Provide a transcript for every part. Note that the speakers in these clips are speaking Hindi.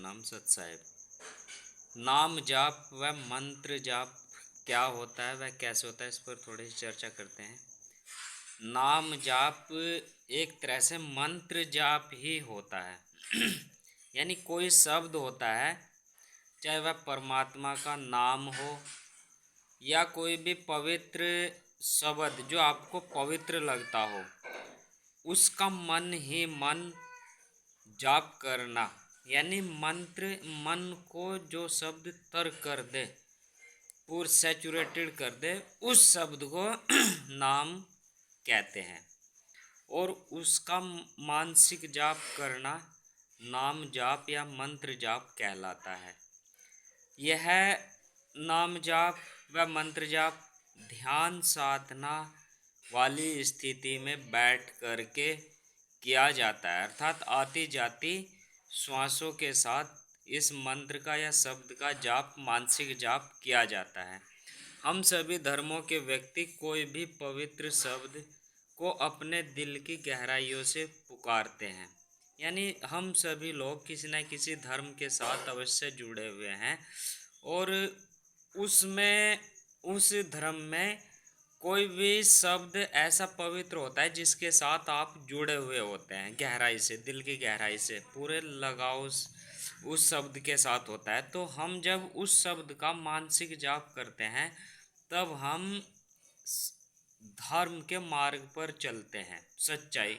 सतनाम सत साहिब। नाम जाप व मंत्र जाप क्या होता है, वह कैसे होता है, इस पर थोड़ी सी चर्चा करते हैं। नाम जाप एक तरह से मंत्र जाप ही होता है। यानी कोई शब्द होता है, चाहे वह परमात्मा का नाम हो या कोई भी पवित्र शब्द जो आपको पवित्र लगता हो, उसका मन ही मन जाप करना। यानी मंत्र, मन को जो शब्द तर कर दे, पूर सैचुरेटेड कर दे, उस शब्द को नाम कहते हैं। और उसका मानसिक जाप करना नाम जाप या मंत्र जाप कहलाता है। यह नाम जाप व मंत्र जाप ध्यान साधना वाली स्थिति में बैठ करके किया जाता है, अर्थात आती जाती श्वासों के साथ इस मंत्र का या शब्द का जाप, मानसिक जाप किया जाता है। हम सभी धर्मों के व्यक्ति कोई भी पवित्र शब्द को अपने दिल की गहराइयों से पुकारते हैं। यानी हम सभी लोग किसी न किसी धर्म के साथ अवश्य जुड़े हुए हैं और उसमें, उस धर्म में कोई भी शब्द ऐसा पवित्र होता है जिसके साथ आप जुड़े हुए होते हैं गहराई से, दिल की गहराई से, पूरे लगाव उस शब्द के साथ होता है। तो हम जब उस शब्द का मानसिक जाप करते हैं तब हम धर्म के मार्ग पर चलते हैं, सच्चाई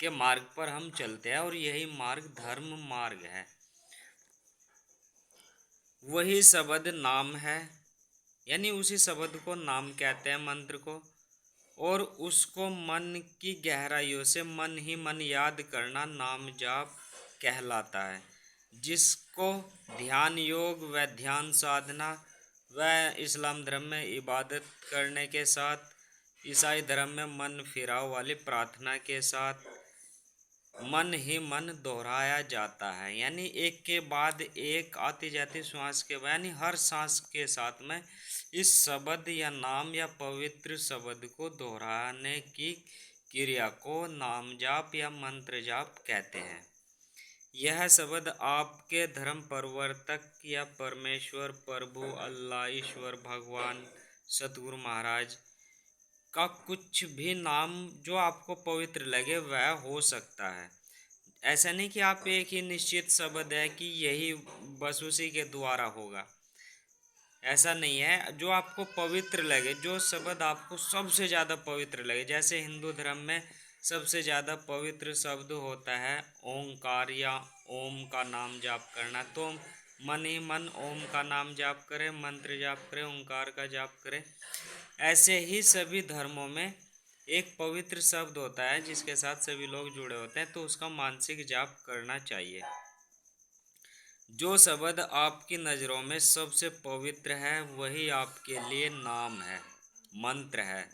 के मार्ग पर हम चलते हैं, और यही मार्ग धर्म मार्ग है। वही शब्द नाम है, यानी उसी शब्द को नाम कहते हैं, मंत्र को। और उसको मन की गहराइयों से मन ही मन याद करना नाम जाप कहलाता है, जिसको ध्यान योग व ध्यान साधना व इस्लाम धर्म में इबादत करने के साथ, ईसाई धर्म में मन फिराव वाली प्रार्थना के साथ मन ही मन दोहराया जाता है। यानी एक के बाद एक आती जाती श्वास के बाद, यानी हर सांस के साथ में इस शब्द या नाम या पवित्र शब्द को दोहराने की क्रिया को नाम जाप या मंत्र जाप कहते हैं। यह शब्द आपके धर्म प्रवर्तक या परमेश्वर, प्रभु, अल्लाह, ईश्वर, भगवान, सतगुरु महाराज का कुछ भी नाम जो आपको पवित्र लगे वह हो सकता है। ऐसा नहीं कि आप एक ही निश्चित शब्द है कि यही बस उसी के द्वारा होगा, ऐसा नहीं है। जो आपको पवित्र लगे, जो शब्द आपको सबसे ज़्यादा पवित्र लगे, जैसे हिंदू धर्म में सबसे ज़्यादा पवित्र शब्द होता है ओंकार या ओम का नाम जाप करना। तो मन ही मन ओम का नाम जाप करें, मंत्र जाप करें, ओंकार का जाप करें। ऐसे ही सभी धर्मों में एक पवित्र शब्द होता है जिसके साथ सभी लोग जुड़े होते हैं, तो उसका मानसिक जाप करना चाहिए। जो शब्द आपकी नज़रों में सबसे पवित्र है वही आपके लिए नाम है, मंत्र है।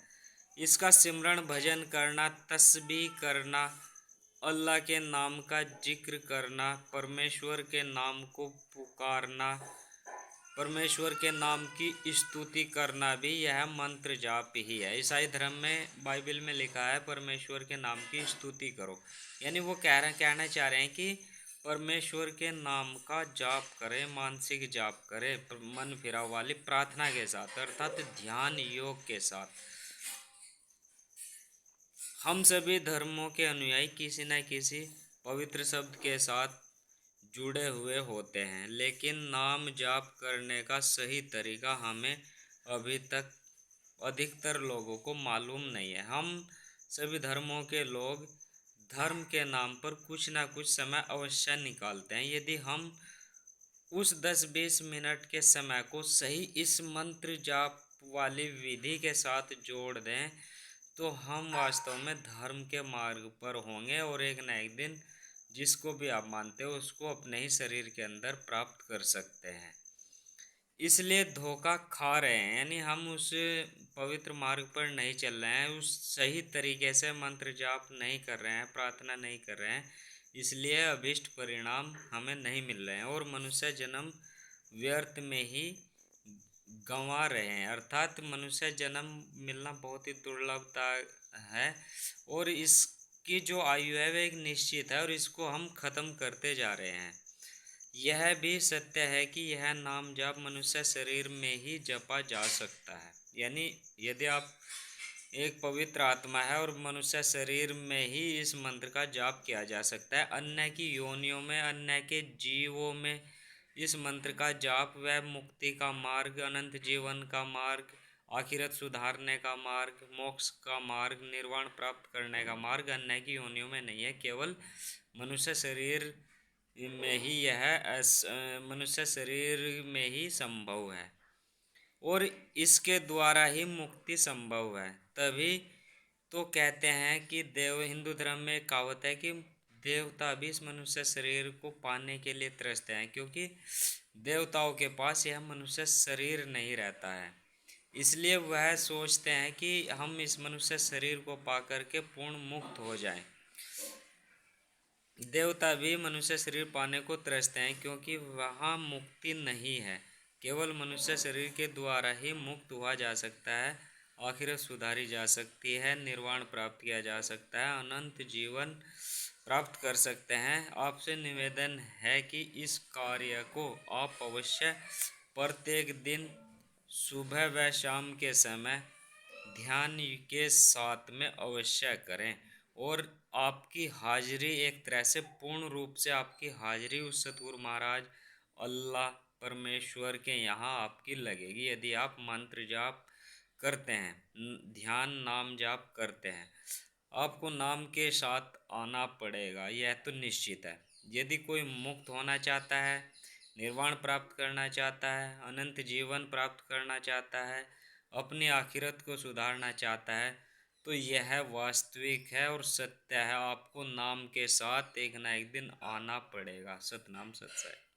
इसका सिमरन, भजन करना, तस्बीह करना, अल्लाह के नाम का जिक्र करना, परमेश्वर के नाम को पुकारना, परमेश्वर के नाम की स्तुति करना भी यह मंत्र जाप ही है। ईसाई धर्म में बाइबल में लिखा है परमेश्वर के नाम की स्तुति करो। यानी वो कहना चाह रहे हैं कि परमेश्वर के नाम का जाप करें, मानसिक जाप करें, मन फिराव वाली प्रार्थना के साथ, अर्थात ध्यान योग के साथ। हम सभी धर्मों के अनुयायी किसी न किसी पवित्र शब्द के साथ जुड़े हुए होते हैं, लेकिन नाम जाप करने का सही तरीका हमें अभी तक अधिकतर लोगों को मालूम नहीं है। हम सभी धर्मों के लोग धर्म के नाम पर कुछ ना कुछ समय अवश्य निकालते हैं। यदि हम उस 10-20 मिनट के समय को सही इस मंत्र जाप वाली विधि के साथ जोड़ दें तो हम वास्तव में धर्म के मार्ग पर होंगे और एक न एक दिन जिसको भी आप मानते हो उसको अपने ही शरीर के अंदर प्राप्त कर सकते हैं। इसलिए धोखा खा रहे हैं, यानी हम उस पवित्र मार्ग पर नहीं चल रहे हैं, उस सही तरीके से मंत्र जाप नहीं कर रहे हैं, प्रार्थना नहीं कर रहे हैं, इसलिए अभीष्ट परिणाम हमें नहीं मिल रहे हैं और मनुष्य जन्म व्यर्थ में ही गंवा रहे हैं। अर्थात मनुष्य जन्म मिलना बहुत ही दुर्लभता है और इसकी जो आयु है वह एक निश्चित है और इसको हम ख़त्म करते जा रहे हैं। यह भी सत्य है कि यह नाम जाप मनुष्य शरीर में ही जपा जा सकता है। यानी यदि आप एक पवित्र आत्मा है और मनुष्य शरीर में ही इस मंत्र का जाप किया जा सकता है। अन्य की योनियों में, अन्य के जीवों में इस मंत्र का जाप वह मुक्ति का मार्ग, अनंत जीवन का मार्ग, आखिरत सुधारने का मार्ग, मोक्ष का मार्ग, निर्वाण प्राप्त करने का मार्ग अन्य की योनियों में नहीं है, केवल मनुष्य शरीर में ही मनुष्य शरीर में ही संभव है और इसके द्वारा ही मुक्ति संभव है। तभी तो कहते हैं कि हिंदू धर्म में कहावत है कि देवता भी इस मनुष्य शरीर को पाने के लिए तरसते हैं, क्योंकि देवताओं के पास यह मनुष्य शरीर नहीं रहता है। इसलिए वह सोचते हैं कि हम इस मनुष्य शरीर को पा करके पूर्ण मुक्त हो जाएं। देवता भी मनुष्य शरीर पाने को तरसते हैं, क्योंकि वहाँ मुक्ति नहीं है, केवल मनुष्य शरीर के द्वारा ही मुक्त हुआ जा सकता है, आखिरत सुधारी जा सकती है, निर्वाण प्राप्त किया जा सकता है, अनंत जीवन प्राप्त कर सकते हैं। आपसे निवेदन है कि इस कार्य को आप अवश्य प्रत्येक दिन सुबह व शाम के समय ध्यान के साथ में अवश्य करें और आपकी हाजिरी एक तरह से पूर्ण रूप से आपकी हाजिरी उस सतगुरु महाराज अल्लाह परमेश्वर के यहाँ आपकी लगेगी यदि आप मंत्र जाप करते हैं, ध्यान नाम जाप करते हैं। आपको नाम के साथ आना पड़ेगा, यह तो निश्चित है। यदि कोई मुक्त होना चाहता है, निर्वाण प्राप्त करना चाहता है, अनंत जीवन प्राप्त करना चाहता है, अपनी आखिरत को सुधारना चाहता है, तो यह वास्तविक है और सत्य है। आपको नाम के साथ एक ना एक दिन आना पड़ेगा। सतनाम सत्संग।